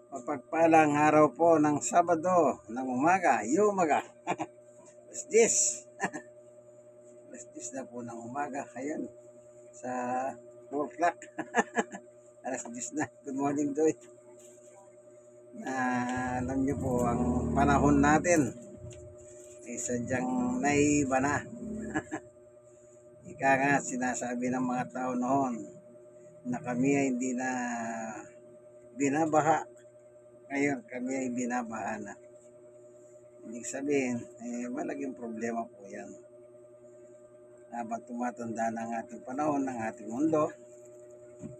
Mapagpalang araw po ng Sabado ng umaga, yumaga. Alas 10. Alas 10 na po ng umaga. Ayan, sa 4 o'clock. Alas 10 na. Good morning, Joy. Alam niyo po, ang panahon natin ay sadyang naiba na. Ika nga, sinasabi ng mga tao noon na kami ay hindi na binabaha. Ngayon, kami ay binabaha na. Ibig sabihin, malaking problema po yan. Habang tumatanda na ang ating panahon, ng ating mundo,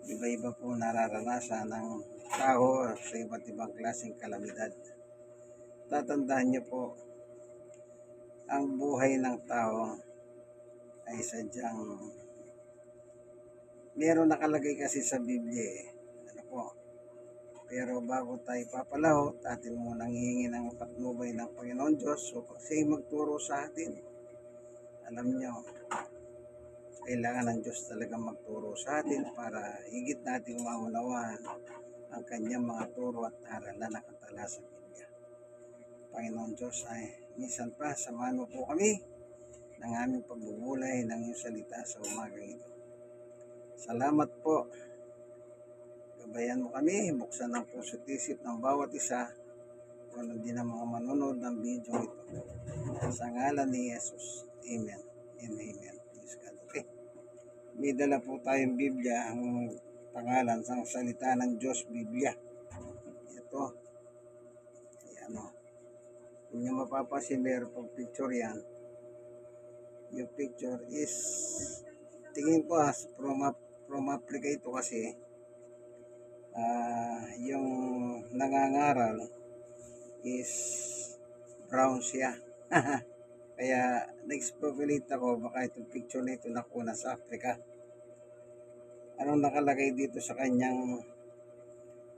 iba-iba po nararanasan ng tao sa iba't ibang klaseng kalamidad. Tatandaan niyo po, ang buhay ng tao ay sadyang meron nakalagay kasi sa Biblia Ano po? Pero bago tayo papalahot, atin munang hihingi ng patnubay ng Panginoon Diyos so siya'y magturo sa atin. Alam niyo, kailangan ng Diyos talaga magturo sa atin para higit nating maunawaan ang kanyang mga turo at aral na nakatala sa Biblia. Panginoon Diyos, ay minsan pa samahan mo po kami ng aming pagbubulay ng iyong salita sa umagang ito. Salamat po. Gabayan mo kami, buksan ang puso at isip ng bawat isa kung din ang mga manonood ng video ito. Sa ngalan ni Jesus. Amen and amen. Okay. May dala po tayong Biblia, ang pangalan sa salita ng Diyos, Biblia. Ito. Ayan o. Kung nyo mapapasin, meron pong picture yan. Yung picture is, tingin ko from Africa ito kasi, yung nangangaral is brown siya. Kaya na-speculate ako, baka itong picture na ito nakuna sa Africa. Anong nakalagay dito sa kanyang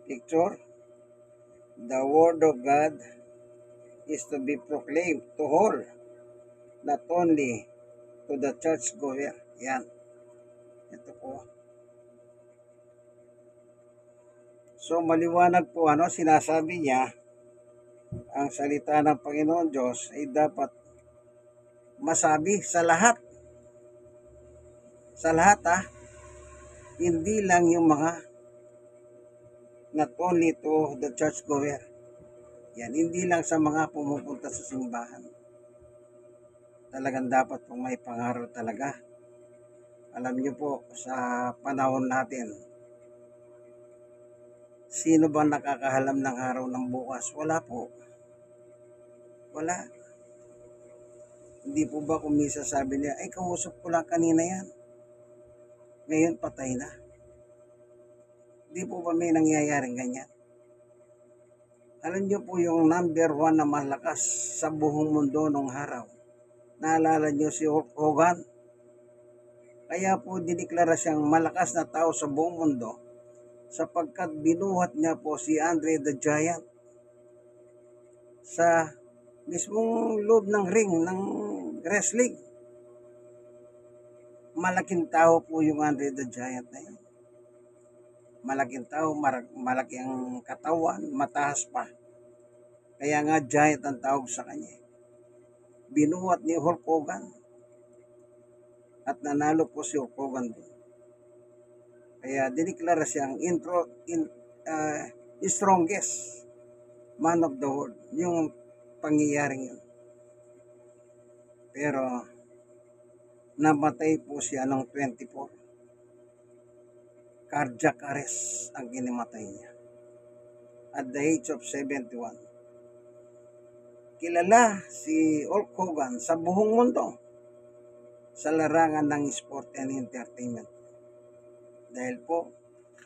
picture? The word of God is to be proclaimed to all, not only to the church goer. Yan. Ito po. So maliwanag po sinasabi niya, ang salita ng Panginoon Diyos ay dapat masabi sa lahat. Sa lahat hindi lang yung mga not only to the church goer. Yan, hindi lang sa mga pumupunta sa simbahan. Talagang dapat pong may pangaral talaga. Alam niyo po, sa panahon natin, sino ba nakakahalam ng araw ng bukas? Wala po. Wala. Hindi po ba kung misa sabi niya, ay kausap ko lang kanina yan. Ngayon patay na. Hindi po ba may nangyayaring ganyan? Alam niyo po yung number 1 na malakas sa buong mundo nung araw. Naalala niyo si Hulk Hogan? Kaya po diniklara siyang malakas na tao sa buong mundo sapagkat binuhat niya po si Andre the Giant sa mismong loob ng ring ng wrestling. Malaking tao po yung Andre the Giant na yun. Malaking tao, malaki ang katawan, mataas pa. Kaya nga giant ang tawag sa kanya. Binuhat ni Hulk Hogan at nanalo po si Hulk Hogan doon. Kaya diniklara siyang strongest man of the world, yung pangyayaring yun. Pero namatay po siya noong 24. Cardiac arrest ang kinimatay niya at the age of 71. Kilala si Hulk Hogan sa buong mundo sa larangan ng sport and entertainment dahil po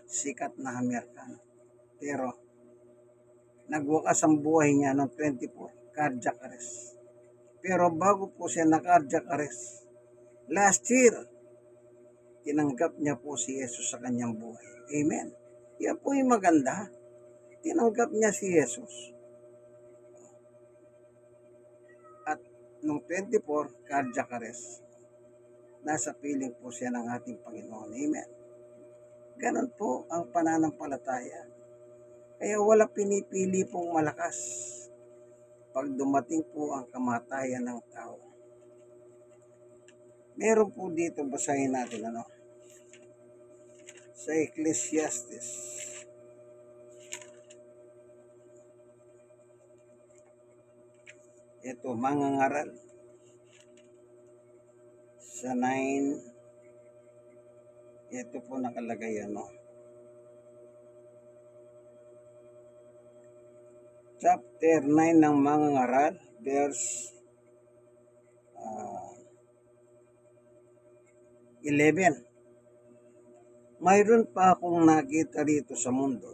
sikat na Amerikano. Pero nagwakas ang buhay niya noong 24, cardiac arrest. Pero bago po siya na-cardiac arrest, last year, tinanggap niya po si Jesus sa kanyang buhay. Amen. Yan po yung maganda. Tinanggap niya si Jesus. At noong 24, cardiac arrest, nasa piling po siya ng ating Panginoon. Amen. Ganon po ang pananampalataya. Kaya wala pinipili pong malakas pag dumating po ang kamatayan ng tao. Meron po dito, basahin natin sa Ecclesiastes. Ito, mangangaral. Sa 9, ito po nakalagay Chapter 9 ng mangangaral, verse 11. Mayroon pa akong nakita rito sa mundo.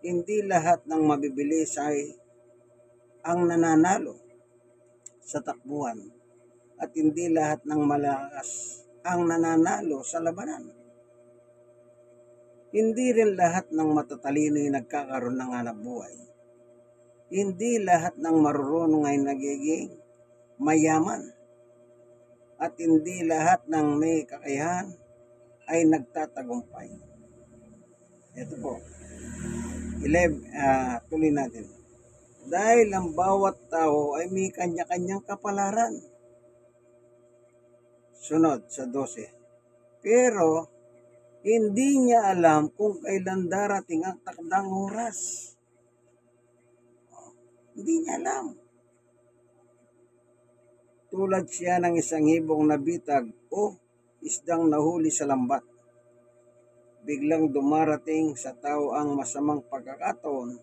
Hindi lahat ng mabibilis ay ang nananalo sa takbuhan at hindi lahat ng malakas ang nananalo sa labanan. Hindi rin lahat ng matatalino ay nagkakaroon ng hanapbuhay. Hindi lahat ng marurunong ay nagiging mayaman. At hindi lahat ng may kakayahan ay nagtatagumpay. Ito po. 11, tuloy natin. Dahil ang bawat tao ay may kanya-kanyang kapalaran. Sunod sa 12. Pero hindi niya alam kung kailan darating ang takdang oras. Hindi niya alam. Tulad siya ng isang ibong nabitag o isdang nahuli sa lambat. Biglang dumarating sa tao ang masamang pagkakataon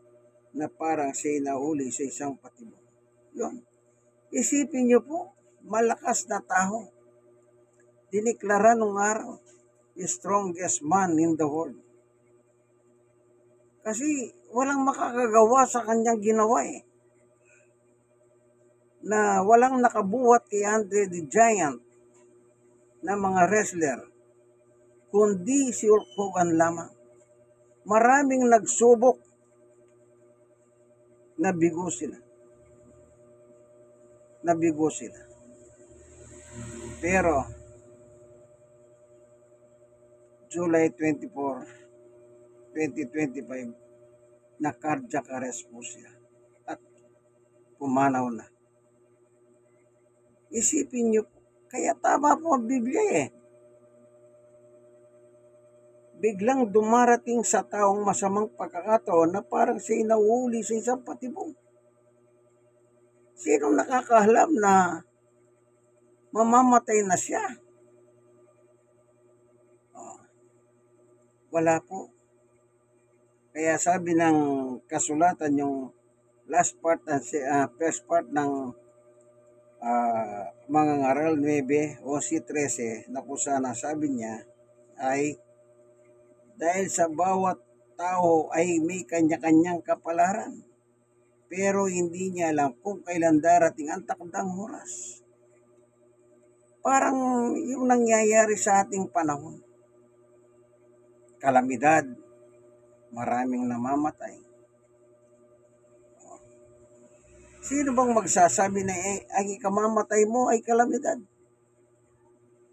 na parang siya'y nahuli sa isang patibong. Yun. Isipin niyo po, malakas na tao. Diniklara nung araw, the strongest man in the world. Kasi walang makakagawa sa kanyang ginawa na walang nakabuhat kay Andre the Giant na mga wrestler, kundi si Hulk Hogan lamang. Maraming nagsubok, nabigo sila. Pero, July 24, 2025, na cardiac arrest po siya at pumanaw na. Isipin niyo, kaya tama po ang Biblia Biglang dumarating sa taong masamang pagkakataon na parang siya'y nahuli sa isang patibong. Sino nakakahalam na mamamatay na siya? Wala po. Kaya sabi ng kasulatan, yung first part ng mangangaral 9 o si 13 na kung saan sabi niya ay dahil sa bawat tao ay may kanya-kanyang kapalaran, pero hindi niya alam kung kailan darating ang takdang oras. Parang yung nangyayari sa ating panahon. Kalamidad, maraming namamatay. Sino bang magsasabi na ang ikamamatay mo ay kalamidad?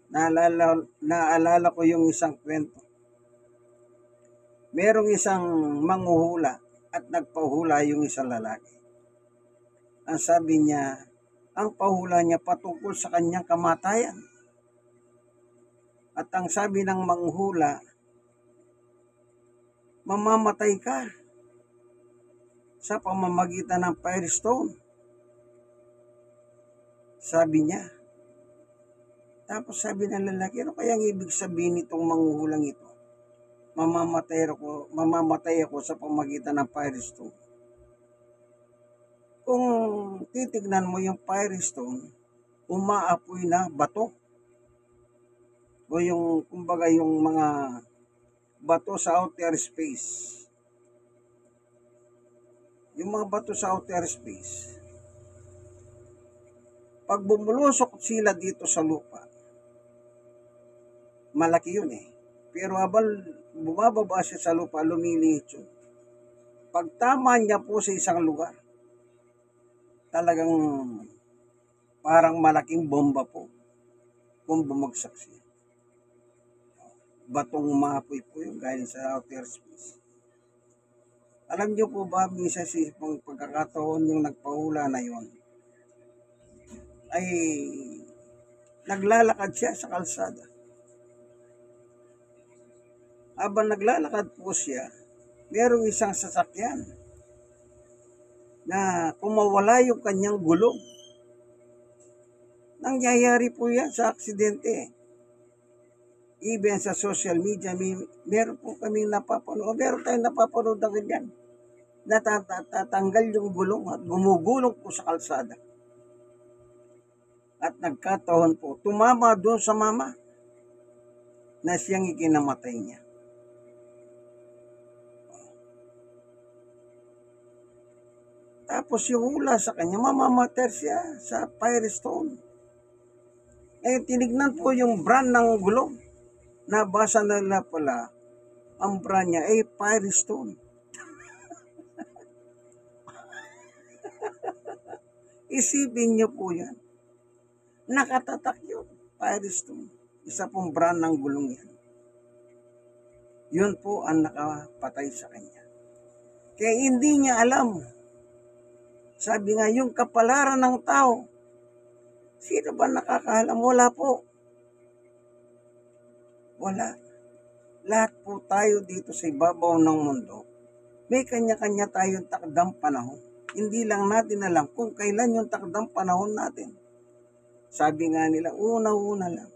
Naalala ko yung isang kwento. Merong isang manghuhula at nagpahula yung isang lalaki. Ang sabi niya, ang pahula niya patungkol sa kanyang kamatayan. At ang sabi ng manghula, mamamatay ka sa pamamagitan ng firestone. Sabi niya. Tapos sabi ng lalaki, ano kayang ibig sabihin nitong manghuhulang ito? Mamamatay ako sa pamamagitan ng firestone. Kung titignan mo yung firestone, umaapoy na bato. O yung, kumbaga yung mga bato sa outer space. Yung mga bato sa outer space, pag bumulusok sila dito sa lupa, malaki yun Pero habang bumababa siya sa lupa, lumiliit yun. Pag tama niya po sa isang lugar, talagang parang malaking bomba po kung bumagsak siya. Batong umaapoy po yung galing sa outer space. Alam niyo po ba, minsan sa pagkakataon yung nagpahula na yon ay naglalakad siya sa kalsada. Habang naglalakad po siya, merong isang sasakyan na kumawala yung kanyang gulong. Nangyayari po yan sa aksidente. Even sa social media, meron po kaming napapanood, meron tayong napapanood na ganyan. Natatanggal yung gulong at gumugulong po sa kalsada. At nagkataon po, tumama doon sa mama na siyang ikinamatay niya. Tapos yung hula sa kanya, mamamater siya sa Firestone. Tinignan po yung brand ng gulong. Nabasa nila pala, ang brand niya ay Firestone. Isipin niyo po yan. Nakatatak yun, Firestone. Isa pong brand ng gulong yan. Yun po ang nakapatay sa kanya. Kaya hindi niya alam. Sabi nga, yung kapalaran ng tao, sino ba nakakaalam? Wala po. Wala. Lahat po tayo dito sa ibabaw ng mundo, may kanya-kanya tayong takdang panahon. Hindi lang natin alam kung kailan yung takdang panahon natin. Sabi nga nila, una-una lang.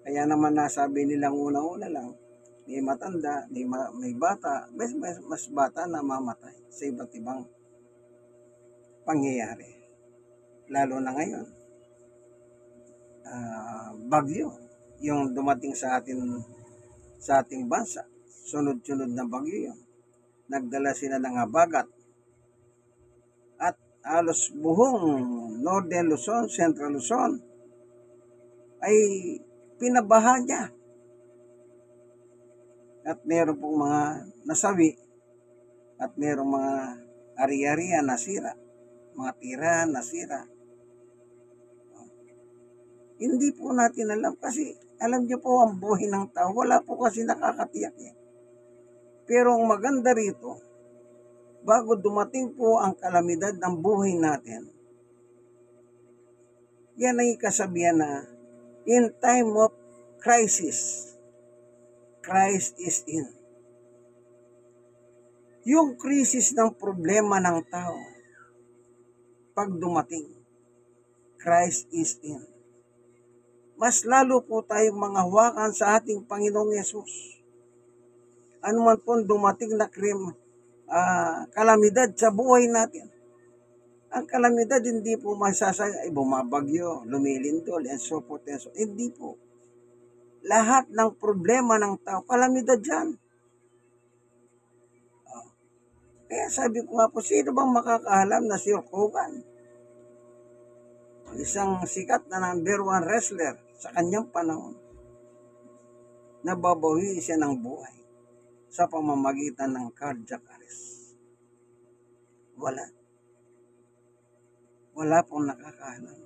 Kaya naman nasabi nilang una-una lang, may matanda, may bata, mas bata na mamatay sa iba't ibang pangyayari. Lalo na ngayon, bagyo, yung dumating sa ating bansa, sunod-sunod na bagyo yun. Nagdala sila ng habagat at halos buong Northern Luzon, Central Luzon ay pinabaha niya. At meron pong mga nasawi at merong mga ari-arian nasira, mga tirahan nasira. Hindi po natin alam kasi alam niyo po ang buhay ng tao, wala po kasi nakakatiyak yan. Pero ang maganda rito, bago dumating po ang kalamidad ng buhay natin, yan ay kasabihan na in time of crisis, Christ is in. Yung krisis ng problema ng tao, pag dumating, Christ is in. Mas lalo po tayong manghawakan sa ating Panginoong Yesus. Ano man po dumating na kalamidad sa buhay natin. Ang kalamidad hindi po masasaya, ay bumabagyo, lumilindol, and so forth and so. Hindi po. Lahat ng problema ng tao, kalamidad yan. Kaya sabi ko nga po, sino bang makakaalam na si Hulk Hogan? Isang sikat na number 1 wrestler sa kanyang panahon, nababawi siya ng buhay sa pamamagitan ng cardiac arrest. Wala pong nakakaalam.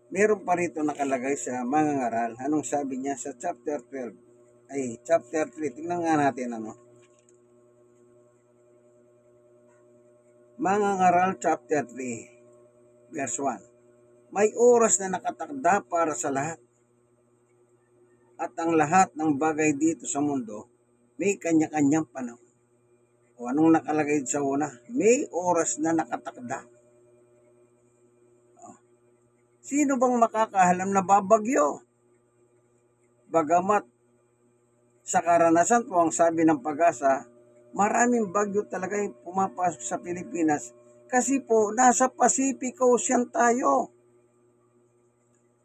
Meron pa rito nakalagay sa mga ngaral. Anong sabi niya sa chapter 3? Tingnan nga natin Mga ngaral chapter 3, verse 1. May oras na nakatakda para sa lahat. At ang lahat ng bagay dito sa mundo, may kanya-kanyang panahon. O anong nakalagay sa una? May oras na nakatakda. Sino bang makakaalam na babagyo? Bagamat sa karanasan po ang sabi ng Pag-asa, maraming bagyo talaga yung pumapasok sa Pilipinas kasi po nasa Pacific Ocean tayo.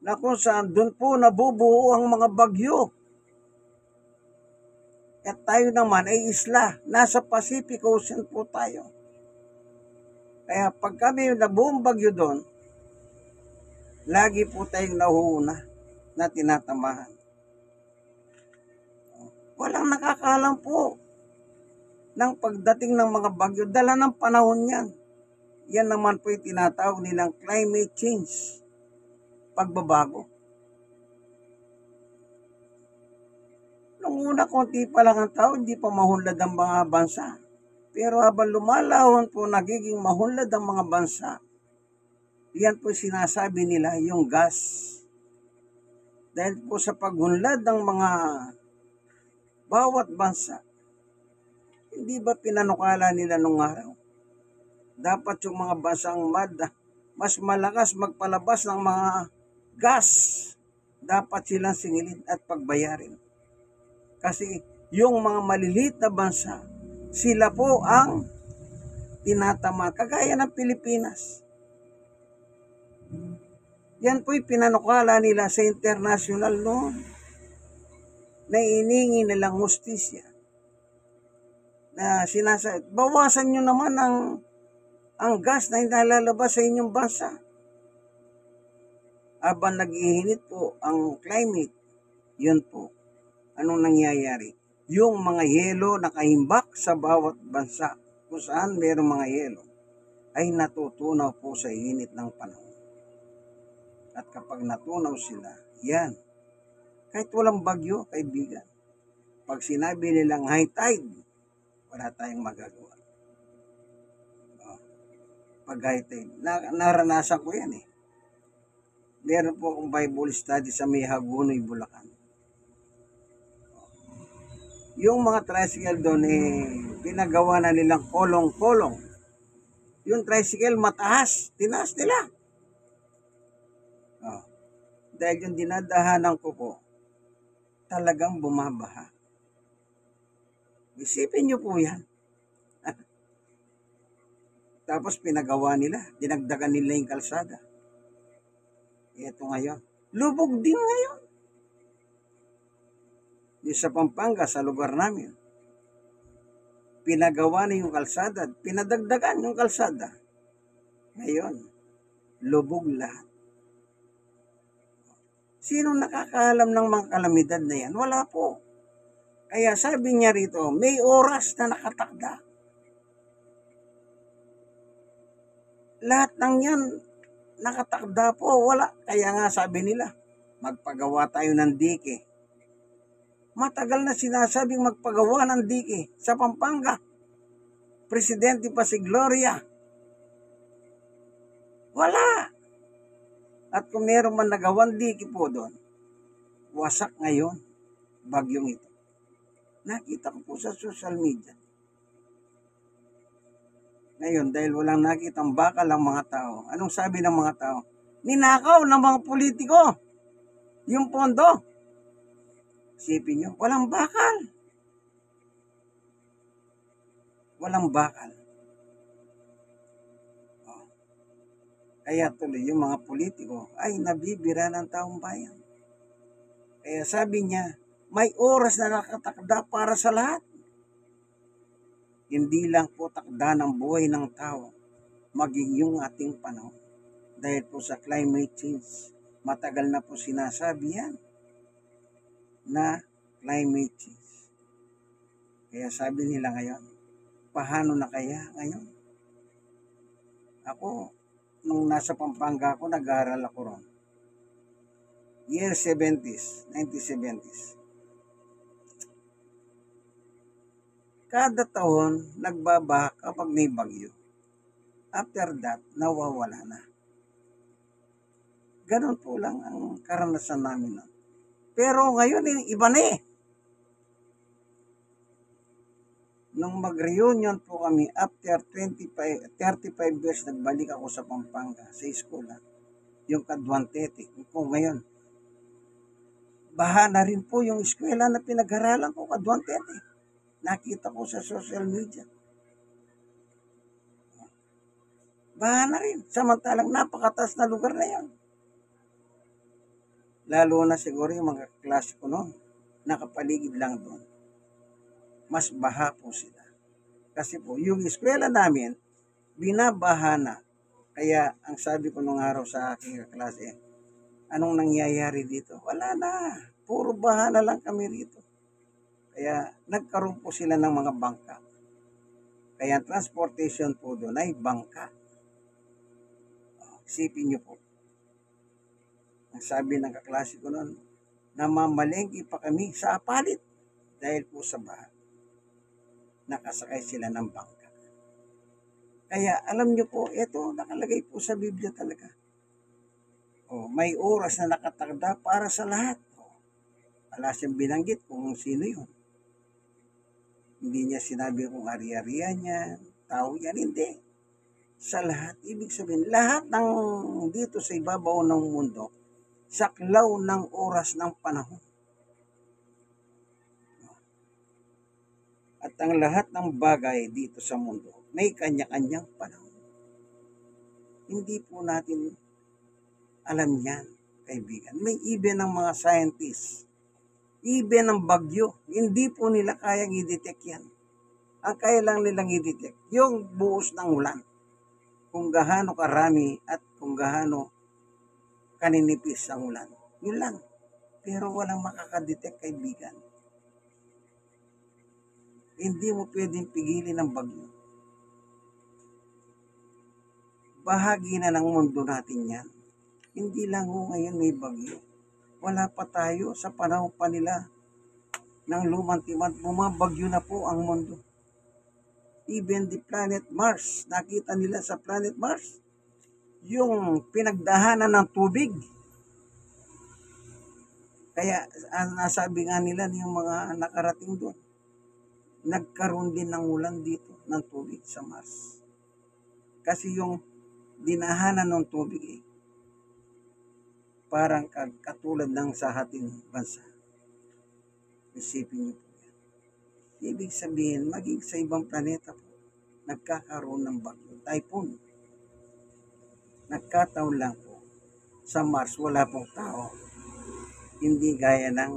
Na kung saan doon po nabubuo ang mga bagyo. At tayo naman ay isla, nasa Pacific Ocean po tayo. Kaya pag kami nabuong bagyo doon, lagi po tayong nahuuna na tinatamahan. Walang nakakaalam po ng pagdating ng mga bagyo, dala ng panahon yan. Yan naman po yung tinatawag nilang climate change. Pagbabago. Nung una, konti pa lang ang tao, hindi pa mahunlad ang mga bansa. Pero habang lumalahon po, nagiging mahunlad ang mga bansa. Yan po sinasabi nila, yung gas. Dahil po sa paghunlad ng mga bawat bansa, hindi ba pinanukala nila nung araw? Dapat yung mga bansang mas malakas magpalabas ng mga gas. Dapat silang singilin at pagbayarin. Kasi yung mga maliliit na bansa, sila po ang tinatama, kagaya ng Pilipinas. Yan po'y pinanukala nila sa international noon na iningi nilang hustisya. Na sinasabi, bawasan nyo naman ang gas na inalalabas sa inyong bansa. Habang nag-iinit po ang climate, yun po, anong nangyayari? Yung mga yelo nakahimbak sa bawat bansa, kung saan mayroong mga yelo, ay natutunaw po sa init ng panahon. At kapag natunaw sila, yan, kahit walang bagyo, kaibigan, pag sinabi nilang high tide, wala tayong magagawa. Pag high tide, naranasan ko yan eh. Meron po akong Bible study sa may Hagunoy, Bulacan. Yung mga tricycle doon pinagawa na nilang kolong-kolong. Yung tricycle mataas, tinaas nila. Dahil yung dinadahanan ko po, talagang bumabaha. Isipin nyo po yan. Tapos pinagawa nila, dinagdagan nila yung kalsada. Ito ngayon, lubog din ngayon. Yung sa Pampanga, sa lugar namin, pinagawa na yung kalsada, pinadagdagan yung kalsada. Ngayon, lubog lahat. Sino nakakaalam ng mga kalamidad na yan? Wala po. Kaya sabi niya rito, may oras na nakatakda. Lahat ng yan, nakatakda po. Wala. Kaya nga sabi nila, magpagawa tayo ng dike. Matagal na sinasabing magpagawa ng dike sa Pampanga. Presidente pa si Gloria. Wala. At kung meron man nagawang dike po doon, wasak ngayon, bagyong ito. Nakita ko po sa social media. Ngayon, dahil walang nakitang bakal ang mga tao, anong sabi ng mga tao? Ninakaw ng mga politiko yung pondo. Isipin nyo, walang bakal. Walang bakal. Kaya tuloy yung mga politiko ay nabibira ng taong bayan. Kaya sabi niya, may oras na nakatakda para sa lahat. Hindi lang po takda ng buhay ng tao, maging yung ating panahon. Dahil po sa climate change, matagal na po sinasabi yan na climate change. Kaya sabi nila ngayon, paano na kaya ngayon? Ako, nung nasa Pampanga ako, nag-aaral ako ron. Year 70s, 1970s. Kada taon, nagbabaha kapag may bagyo. After that, nawawala na. Ganon po lang ang karanasan namin. Pero ngayon, iba na eh. Nung mag-reunion po kami, after 35 years, nagbalik ako sa Pampanga, sa eskwela. Yung Kadwantete. Po ngayon, baha na rin po yung eskwela na pinag-aralan ko, Kadwantete. Nakita ko sa social media. Baha na rin. Samantalang napakataas na lugar na yan. Lalo na siguro yung mga klase ko noon, nakapaligid lang doon. Mas baha po sila. Kasi po, yung eskwela namin, binabaha na. Kaya, ang sabi ko nung araw sa aking klase, anong nangyayari dito? Wala na. Puro baha na lang kami rito. Kaya, nagkaroon po sila ng mga bangka. Kaya, transportation po doon ay bangka. Isipin niyo po. Ang sabi ng kaklase ko noon, namamalengke pa kami sa apalit. dahil po sa baha, nakasakay sila ng bangka. Kaya alam nyo po, ito nakalagay po sa Biblia talaga. May oras na nakatakda para sa lahat. Wala siyang binanggit kung sino yun. Hindi niya sinabi kung ari-arian yan, tao yan, hindi. Sa lahat, ibig sabihin, lahat ng dito sa ibabaw ng mundo, saklaw ng oras ng panahon. At ang lahat ng bagay dito sa mundo, may kanya-kanyang panahon. Hindi po natin alam yan, kaibigan. May even ng mga scientists, even ng bagyo, hindi po nila kayang i-detect yan. Ang kaya lang nilang i-detect, yung buhos ng ulan. Kung gaano karami at kung gaano kaninipis ang ulan. Yun lang. Pero walang makakadetect, kaibigan. Hindi mo pwedeng pigilin ang bagyo. Bahagi na ng mundo natin yan. Hindi lang ngayon may bagyo. Wala pa tayo sa panahon pa nila ng lumang timad. Bumabagyo na po ang mundo. Even the planet Mars, nakita nila sa planet Mars, yung pinagdahanan ng tubig. Kaya nasabi nga nila yung mga nakarating doon, nagkaroon din ng ulan dito ng tubig sa Mars. Kasi yung dinahanan ng tubig parang katulad ng sa ating bansa. Isipin niyo po yan. Ibig sabihin, maging sa ibang planeta po, nagkakaroon ng bagyo, typhoon. Nagkataon lang po, sa Mars wala pong tao. Hindi gaya ng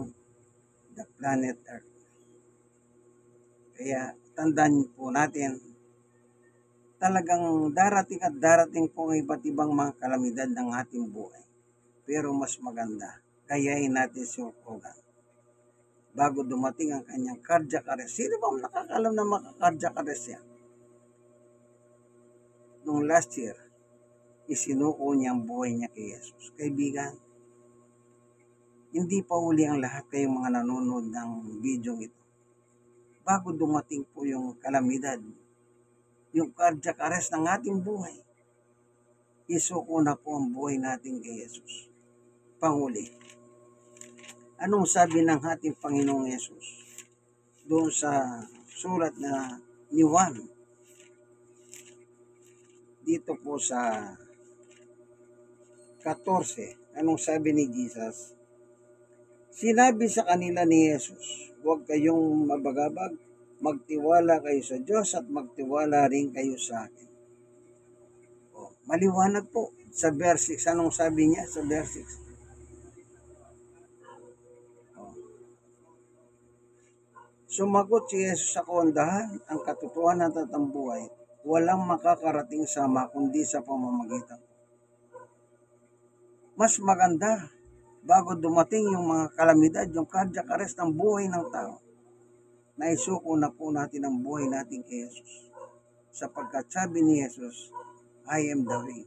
the planet Earth. Kaya tandaan po natin, talagang darating at darating po ang iba't ibang mga kalamidad ng ating buhay. Pero mas maganda, kayain natin si Hulk Hogan bago dumating ang kanyang cardiac arrest. Sino ba nakakalam na maka-cardiac arrest yan? Nung last year, isinuko niya ang buhay niya kay Jesus. Kaibigan, hindi pa uli ang lahat kayong mga nanonood ng video ito. Bago dumating po yung kalamidad, yung cardiac arrest ng ating buhay, isuko na po ang buhay natin kay Jesus. Panguli, anong sabi ng ating Panginoong Jesus doon sa sulat na ni Juan? Dito po sa 14, anong sabi ni Jesus? Sinabi sa kanila ni Jesus, huwag kayong mabagabag, magtiwala kayo sa Diyos at magtiwala rin kayo sa akin. Maliwanag po sa verse 6. Anong sabi niya sa verse 6? Sumagot si Jesus sa kaundahan, ang katotohanan at ang buhay, walang makakarating sa Ama kundi sa pamamagitan. Mas maganda bago dumating yung mga kalamidad, yung cardiac arrest ng buhay ng tao, naisuko na po natin ang buhay natin kay Jesus. Sapagkat sabi ni Jesus, I am the way.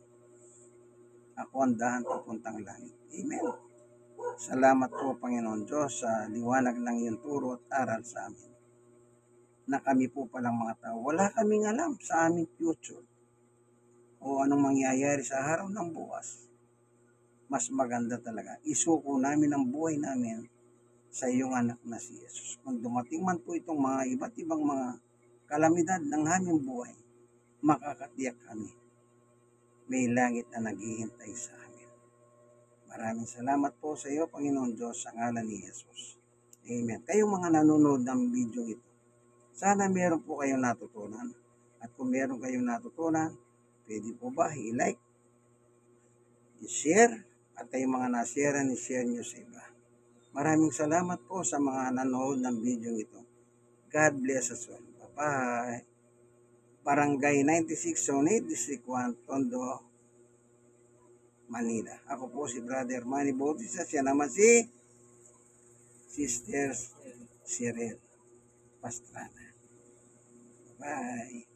Ako ang daan papuntang langit. Amen. Salamat po, Panginoon Diyos, sa liwanag ng iyong turo at aral sa amin. Na kami po palang mga tao, wala kaming alam sa aming future o anong mangyayari sa araw ng bukas. Mas maganda talaga, isuko namin ang buhay namin sa iyong anak na si Jesus. Kung dumating man po itong mga iba't ibang mga kalamidad ng aming buhay, makakatiyak kami. May langit na naghihintay sa amin. Maraming salamat po sa iyo, Panginoon Diyos, sa ngalan ni Jesus. Amen. Kayong mga nanonood ng video ito, sana meron po kayong natutunan. At kung meron kayong natutunan, pwede po ba i-like, i-share, at kayong mga na-share, i-share nyo sa iba. Maraming salamat po sa mga nanonood ng video ito. God bless us all. Bye-bye. Barangay 96, Zone 8, District 1, Tondo, Manila. Ako po si Brother Manny Bautista. Siya naman si Sister Cyril Pastrana. Bye.